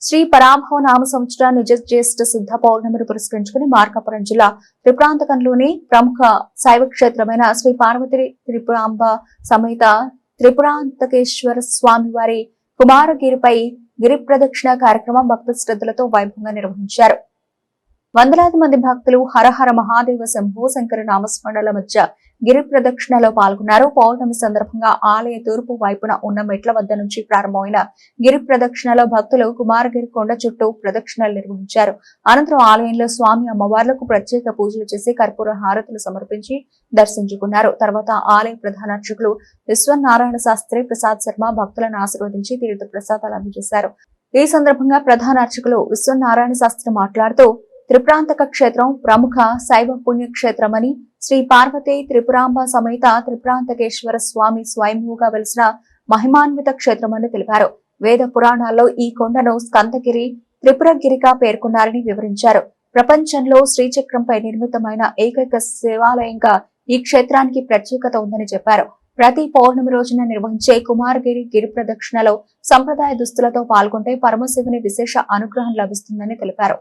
శ్రీ పరాభవ నామ సంవత్సర నిజ జ్యేష్ఠ శుద్ధ పౌర్ణమిని పురస్కరించుకుని మార్కాపురం జిల్లా త్రిపురాంతకంలోని ప్రముఖ శైవ క్షేత్రమైన శ్రీ పార్వతి త్రిపురాంబ సమేత త్రిపురాంతకేశ్వర స్వామి వారి కుమారగిరిపై గిరి ప్రదక్షిణ కార్యక్రమం భక్త శ్రద్ధలతో వైభవంగా నిర్వహించారు. వందలాది మంది భక్తులు హరహర మహాదేవ శంభో శంకర నామస్మరణల మధ్య గిరి ప్రదక్షిణలో పాల్గొన్నారు. పౌర్ణమి సందర్భంగా ఆలయ తూర్పు వైపున ఉన్న మెట్ల వద్ద నుంచి ప్రారంభమైన గిరి ప్రదక్షిణలో భక్తులు కుమారగిరి కొండ చుట్టూ ప్రదక్షిణలు నిర్వహించారు. అనంతరం ఆలయంలో స్వామి అమ్మవార్లకు ప్రత్యేక పూజలు చేసి కర్పూర హారతులు సమర్పించి దర్శించుకున్నారు. తర్వాత ఆలయ ప్రధాన అర్చకులు విశ్వనారాయణ శాస్త్రి ప్రసాద్ శర్మ భక్తులను ఆశీర్వదించి తీర్థ ప్రసాదాలు అందజేశారు. ఈ సందర్భంగా ప్రధాన అర్చకులు విశ్వనారాయణ శాస్త్రి మాట్లాడుతూ త్రిపురాంతక క్షేత్రం ప్రముఖ శైవ పుణ్యక్షేత్రమని, శ్రీ పార్వతి త్రిపురాంబ సమేత త్రిపురాంతకేశ్వర స్వామి స్వయంభూగా వెలిసిన మహిమాన్విత క్షేత్రమని తెలిపారు. వేద పురాణాల్లో ఈ కొండను స్కందగిరి, త్రిపురగిరిగా పేర్కొన్నారని వివరించారు. ప్రపంచంలో శ్రీచక్రంపై నిర్మితమైన ఏకైక శివాలయంగా ఈ క్షేత్రానికి ప్రత్యేకత ఉందని చెప్పారు. ప్రతి పౌర్ణమి రోజున నిర్వహించే కుమారగిరి గిరి ప్రదక్షిణలో సంప్రదాయ దుస్తులతో పాల్గొంటే పరమశివుని విశేష అనుగ్రహం లభిస్తుందని తెలిపారు.